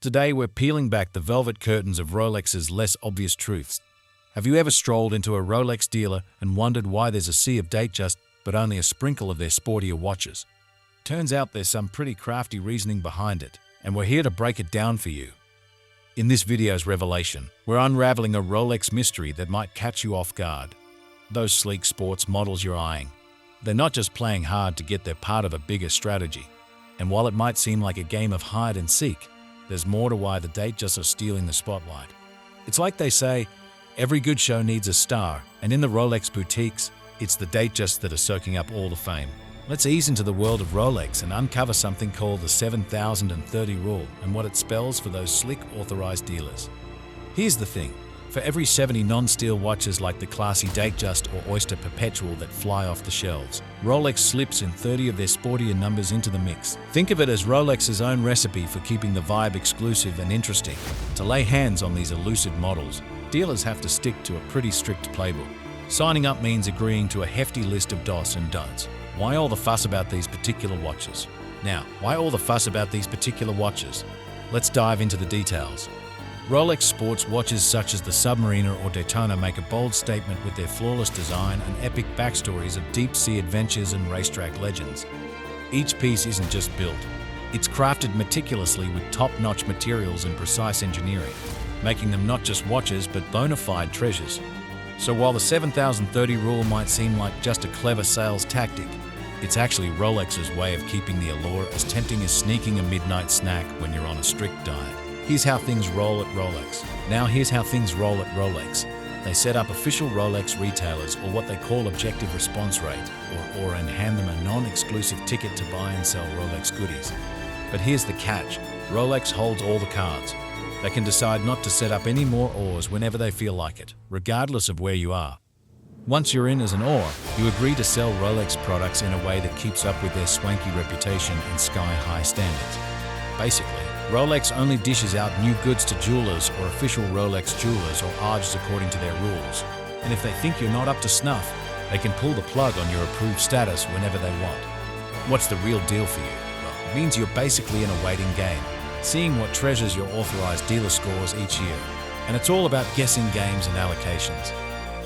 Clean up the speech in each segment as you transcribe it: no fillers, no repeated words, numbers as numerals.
Today we're peeling back the velvet curtains of Rolex's less obvious truths. Have you ever strolled into a Rolex dealer and wondered why there's a sea of Datejust but only a sprinkle of their sportier watches? Turns out there's some pretty crafty reasoning behind it, and we're here to break it down for you. In this video's revelation, we're unraveling a Rolex mystery that might catch you off guard. Those sleek sports models you're eyeing, they're not just playing hard to get their part of a bigger strategy. And while it might seem like a game of hide and seek, there's more to why the Datejusts are stealing the spotlight. It's like they say, every good show needs a star, and in the Rolex boutiques, it's the Datejusts that are soaking up all the fame. Let's ease into the world of Rolex and uncover something called the 7030 rule and what it spells for those slick authorized dealers. Here's the thing. For every 70 non-steel watches like the classy Datejust or Oyster Perpetual that fly off the shelves, Rolex slips in 30 of their sportier numbers into the mix. Think of it as Rolex's own recipe for keeping the vibe exclusive and interesting. To lay hands on these elusive models, dealers have to stick to a pretty strict playbook. Signing up means agreeing to a hefty list of dos and don'ts. Why all the fuss about these particular watches? Now, why all the fuss about these particular watches? Let's dive into the details. Rolex sports watches such as the Submariner or Daytona make a bold statement with their flawless design and epic backstories of deep-sea adventures and racetrack legends. Each piece isn't just built, it's crafted meticulously with top-notch materials and precise engineering, making them not just watches but bona fide treasures. So while the 7030 rule might seem like just a clever sales tactic, it's actually Rolex's way of keeping the allure as tempting as sneaking a midnight snack when you're on a strict diet. Here's how things roll at Rolex. Now here's how things roll at Rolex. They set up official Rolex retailers, or what they call objective response rate, or and hand them a non-exclusive ticket to buy and sell Rolex goodies. But here's the catch. Rolex holds all the cards. They can decide not to set up any more ors whenever they feel like it, regardless of where you are. Once you're in as an or, you agree to sell Rolex products in a way that keeps up with their swanky reputation and sky-high standards. Basically, Rolex only dishes out new goods to jewelers or official Rolex jewelers or arches according to their rules. And if they think you're not up to snuff, they can pull the plug on your approved status whenever they want. What's the real deal for you? Well, it means you're basically in a waiting game, seeing what treasures your authorized dealer scores each year. And it's all about guessing games and allocations.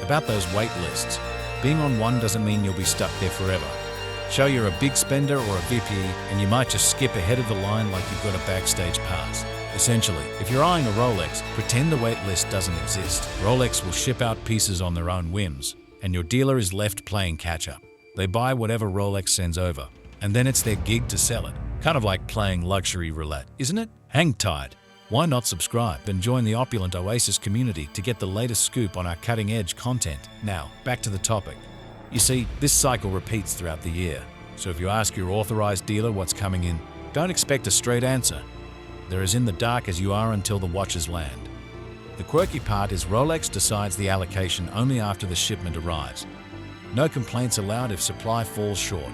About those wait lists, being on one doesn't mean you'll be stuck there forever. Show you're a big spender or a VP, and you might just skip ahead of the line like you've got a backstage pass. Essentially, if you're eyeing a Rolex, pretend the wait list doesn't exist. Rolex will ship out pieces on their own whims, and your dealer is left playing catch-up. They buy whatever Rolex sends over, and then it's their gig to sell it. Kind of like playing luxury roulette, isn't it? Hang tight. Why not subscribe and join the opulent Oasis community to get the latest scoop on our cutting-edge content? Now, back to the topic. You see, this cycle repeats throughout the year, so if you ask your authorized dealer what's coming in, don't expect a straight answer. They're as in the dark as you are until the watches land. The quirky part is Rolex decides the allocation only after the shipment arrives. No complaints allowed if supply falls short.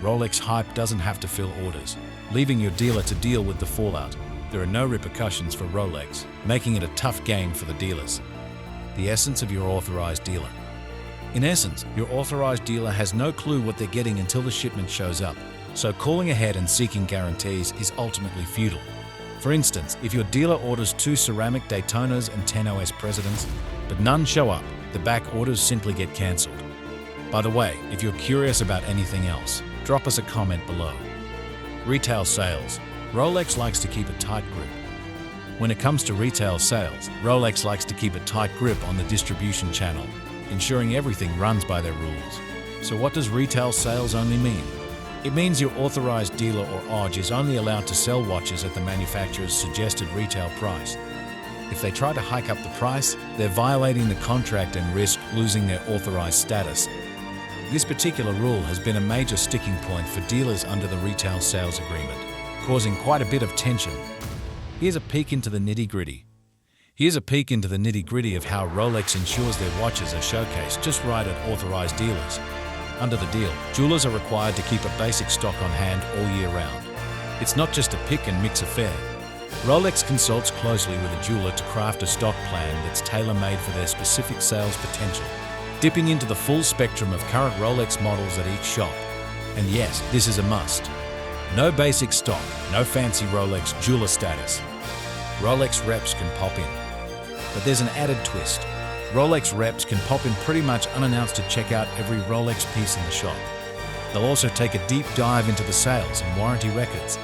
Rolex hype doesn't have to fill orders, leaving your dealer to deal with the fallout. There are no repercussions for Rolex, making it a tough game for the dealers. The essence of your authorized dealer. In essence, your authorized dealer has no clue what they're getting until the shipment shows up, so calling ahead and seeking guarantees is ultimately futile. For instance, if your dealer orders 2 ceramic Daytonas and 10 OS Presidents, but none show up, the back orders simply get cancelled. By the way, if you're curious about anything else, drop us a comment below. Retail sales. Rolex likes to keep a tight grip. When it comes to retail sales, Rolex likes to keep a tight grip on the distribution channel, ensuring everything runs by their rules. So what does retail sales only mean? It means your authorized dealer or OG is only allowed to sell watches at the manufacturer's suggested retail price. If they try to hike up the price, they're violating the contract and risk losing their authorized status. This particular rule has been a major sticking point for dealers under the retail sales agreement, causing quite a bit of tension. Here's a peek into the nitty-gritty. Here's a peek into the nitty-gritty of how Rolex ensures their watches are showcased just right at authorized dealers. Under the deal, jewelers are required to keep a basic stock on hand all year round. It's not just a pick and mix affair. Rolex consults closely with a jeweler to craft a stock plan that's tailor-made for their specific sales potential, dipping into the full spectrum of current Rolex models at each shop. And yes, this is a must. No basic stock, no fancy Rolex jeweler status. Rolex reps can pop in. But there's an added twist. Rolex reps can pop in pretty much unannounced to check out every Rolex piece in the shop. They'll also take a deep dive into the sales and warranty records.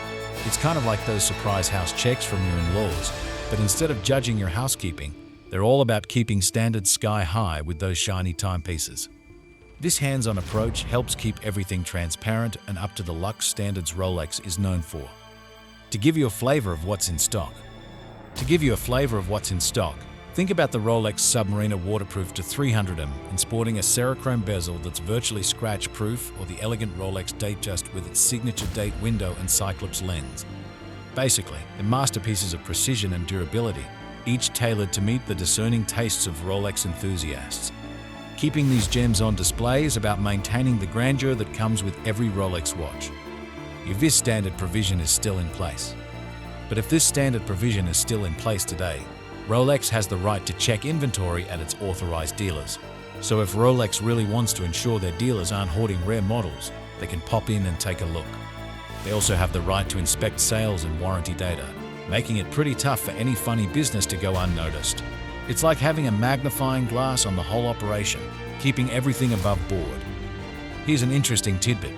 It's kind of like those surprise house checks from your in-laws, but instead of judging your housekeeping, they're all about keeping standards sky high with those shiny timepieces. This hands-on approach helps keep everything transparent and up to the luxe standards Rolex is known for. To give you a flavor of what's in stock, think about the Rolex Submariner waterproof to 300mm and sporting a Cerachrome bezel that's virtually scratch-proof, or the elegant Rolex Datejust with its signature date window and Cyclops lens. Basically, they're masterpieces of precision and durability, each tailored to meet the discerning tastes of Rolex enthusiasts. Keeping these gems on display is about maintaining the grandeur that comes with every Rolex watch. If this standard provision is still in place. Today, Rolex has the right to check inventory at its authorized dealers. So if Rolex really wants to ensure their dealers aren't hoarding rare models, they can pop in and take a look. They also have the right to inspect sales and warranty data, making it pretty tough for any funny business to go unnoticed. It's like having a magnifying glass on the whole operation, keeping everything above board. Here's an interesting tidbit.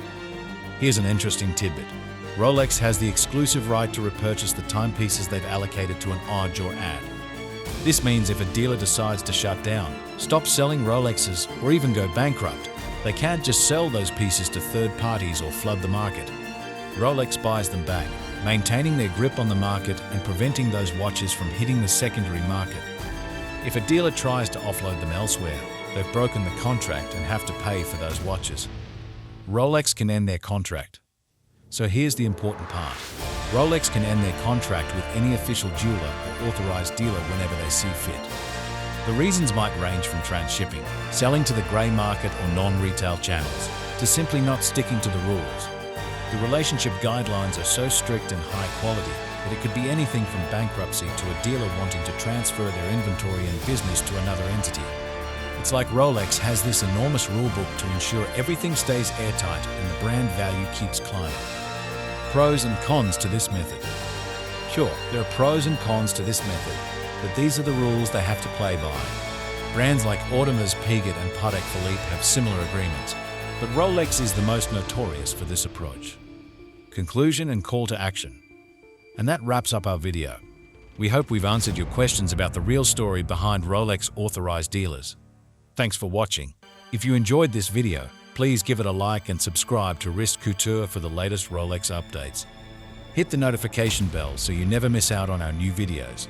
Rolex has the exclusive right to repurchase the timepieces they've allocated to an OJ or ad. This means if a dealer decides to shut down, stop selling Rolexes, or even go bankrupt, they can't just sell those pieces to third parties or flood the market. Rolex buys them back, maintaining their grip on the market and preventing those watches from hitting the secondary market. If a dealer tries to offload them elsewhere, they've broken the contract and have to pay for those watches. Rolex can end their contract. So here's the important part. Rolex can end their contract with any official jeweler or authorized dealer whenever they see fit. The reasons might range from transshipping, selling to the grey market or non-retail channels, to simply not sticking to the rules. The relationship guidelines are so strict and high quality that it could be anything from bankruptcy to a dealer wanting to transfer their inventory and business to another entity. It's like Rolex has this enormous rulebook to ensure everything stays airtight and the brand value keeps climbing. Pros and cons to this method. Sure, there are pros and cons to this method, but these are the rules they have to play by. Brands like Audemars Piguet and Patek Philippe have similar agreements, but Rolex is the most notorious for this approach. Conclusion and call to action. And that wraps up our video. We hope we've answered your questions about the real story behind Rolex authorized dealers. Thanks for watching. If you enjoyed this video, please give it a like and subscribe to Wrist Couture for the latest Rolex updates. Hit the notification bell so you never miss out on our new videos.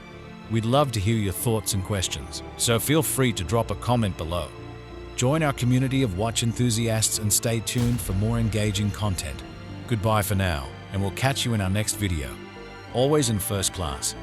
We'd love to hear your thoughts and questions, so feel free to drop a comment below. Join our community of watch enthusiasts and stay tuned for more engaging content. Goodbye for now, and we'll catch you in our next video. Always in first class.